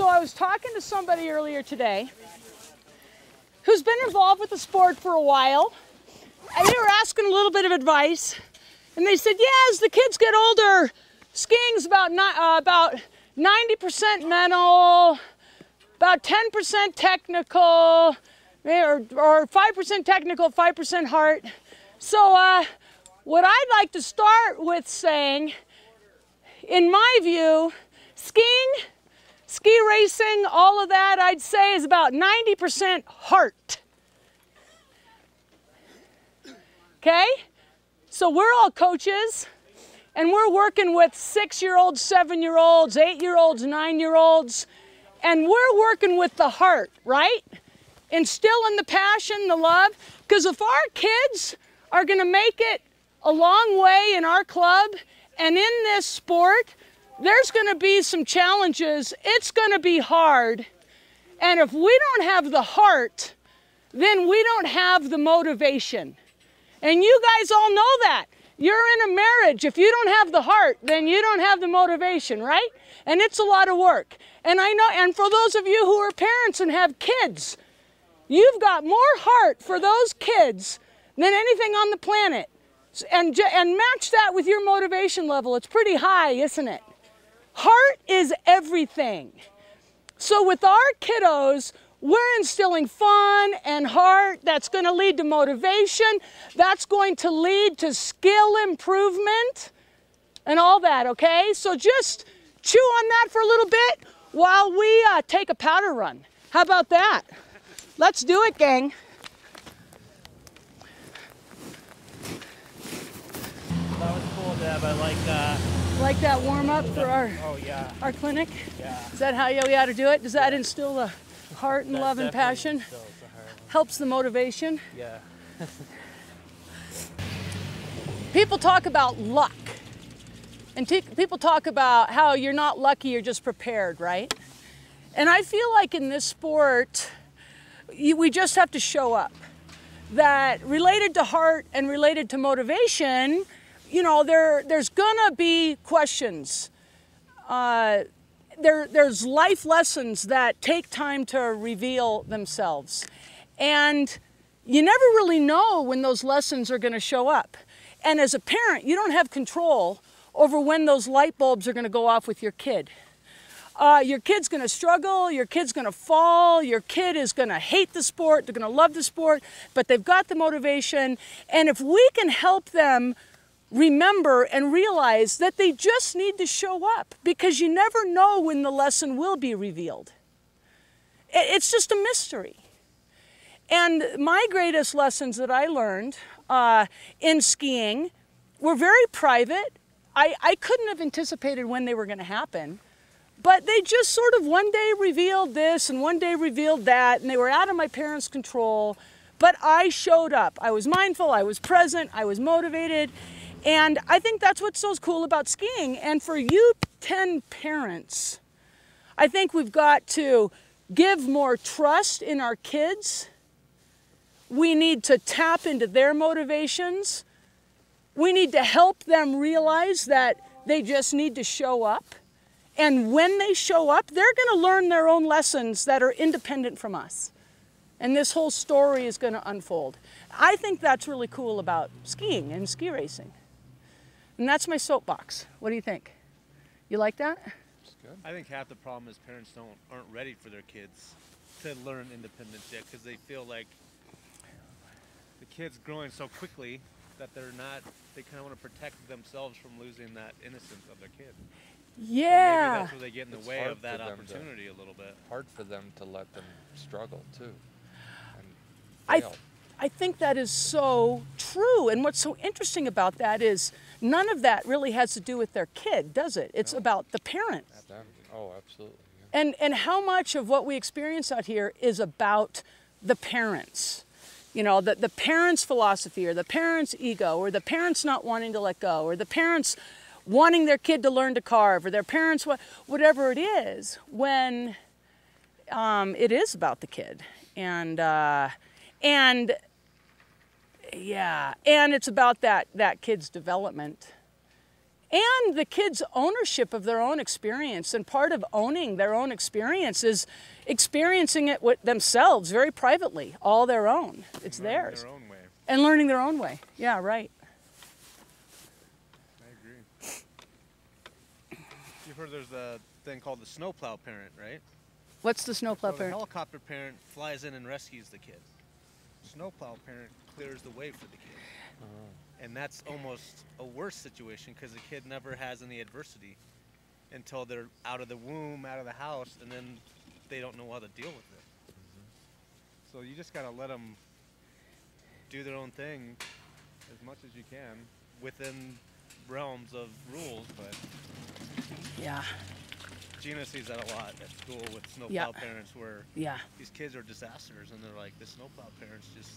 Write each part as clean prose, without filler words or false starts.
I was talking to somebody earlier today who's been involved with the sport for a while, and they were asking a little bit of advice, and they said, yeah, as the kids get older, skiing's about 90% mental, about 10% technical, or 5% technical, 5% heart. So what I'd like to start with saying, in my view, skiing, ski racing, all of that, I'd say is about 90% heart. Okay? So we're all coaches, and we're working with 6-year-olds, 7-year-olds, 8-year-olds, 9-year-olds, and we're working with the heart, right? Instilling the passion, the love, because if our kids are going to make it a long way in our club and in this sport, there's going to be some challenges. It's going to be hard. And if we don't have the heart, then we don't have the motivation. And you guys all know that. You're in a marriage. If you don't have the heart, then you don't have the motivation, right? And it's a lot of work. And I know, and for those of you who are parents and have kids, you've got more heart for those kids than anything on the planet. And match that with your motivation level. It's pretty high, isn't it? Heart is everything. So with our kiddos, we're instilling fun and heart. That's going to lead to motivation. That's going to lead to skill improvement and all that, okay? So just chew on that for a little bit while we take a powder run. How about that? Let's do it, gang. That was cool, Deb. I like that warm-up for our clinic? Yeah. Is that how we ought to do it? Does that instill the heart and love and passion? Helps the motivation? Yeah. People talk about luck. And people talk about how you're not lucky, you're just prepared, right? And I feel like in this sport, we just have to show up. That related to heart and related to motivation, you know, there's gonna be questions. There's life lessons that take time to reveal themselves. And you never really know when those lessons are gonna show up. And as a parent, you don't have control over when those light bulbs are gonna go off with your kid. Your kid's gonna struggle, your kid's gonna fall, your kid is gonna hate the sport, they're gonna love the sport, but they've got the motivation. And if we can help them remember and realize that they just need to show up, because you never know when the lesson will be revealed. It's just a mystery. And my greatest lessons that I learned in skiing were very private. I couldn't have anticipated when they were going to happen, but they just sort of one day revealed this and one day revealed that, and they were out of my parents' control, but I showed up. I was mindful, I was present, I was motivated, and I think that's what's so cool about skiing. And for you 10 parents, I think we've got to give more trust in our kids. We need to tap into their motivations. We need to help them realize that they just need to show up. And when they show up, they're going to learn their own lessons that are independent from us. And this whole story is going to unfold. I think that's really cool about skiing and ski racing. And that's my soapbox. What do you think? You like that? That's good. I think half the problem is parents aren't ready for their kids to learn independence yet, because they feel like the kid's growing so quickly that they kind of want to protect themselves from losing that innocence of their kid. Yeah. So maybe that's where they get in the way of that opportunity a little bit. Hard for them to let them struggle too. And fail. I think that is so true. And what's so interesting about that is none of that really has to do with their kid, does it? It's about the parent. Oh, absolutely. Yeah. And how much of what we experience out here is about the parents. You know, the parents' philosophy, or the parents' ego, or the parents not wanting to let go, or the parents wanting their kid to learn to carve, or their parents, whatever it is, when it is about the kid. And yeah, and it's about that kid's development. And the kids' ownership of their own experience. And part of owning their own experience is experiencing it with themselves very privately, all their own. It's theirs. Their own way. And learning their own way. Yeah, right. I agree. You've heard there's a thing called the snowplow parent, right? What's the snowplow So the parent? helicopter parent flies in and rescues the kid. Snowplow parent clears the way for the kid. And that's almost a worse situation because the kid never has any adversity until they're out of the womb, out of the house, and then they don't know how to deal with it. So you just gotta let them do their own thing as much as you can within realms of rules. But Yeah. Gina sees that a lot at school with snowplow Yeah. parents where Yeah. these kids are disasters and they're like, the snowplow parents just,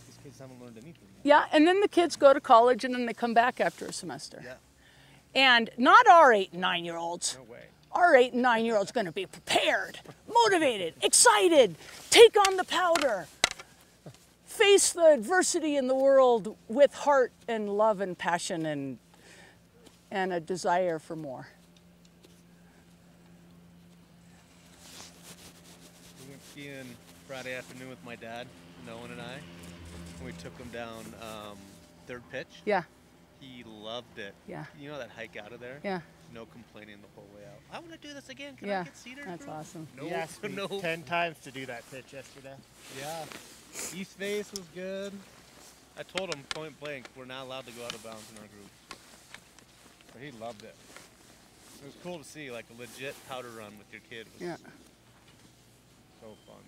these kids haven't learned anything yet. Yeah, and then the kids go to college and then they come back after a semester. Yeah, And not our 8 and 9-year-olds. no way. Our 8 and 9-year-olds going to be prepared, motivated, excited, take on the powder, face the adversity in the world with heart and love and passion and a desire for more. We went skiing Friday afternoon with my dad, Nolan and I. And we took him down Third Pitch. Yeah, He loved it. yeah, You know that hike out of there? yeah, No complaining the whole way out. I want to do this again. Can I yeah. get cedar? That's bro? awesome. No, He asked me no. 10 times to do that pitch yesterday. Yeah. East face was good. I told him point blank, we're not allowed to go out of bounds in our group. But he loved it. It was cool to see like a legit powder run with your kid. It was Yeah. so fun.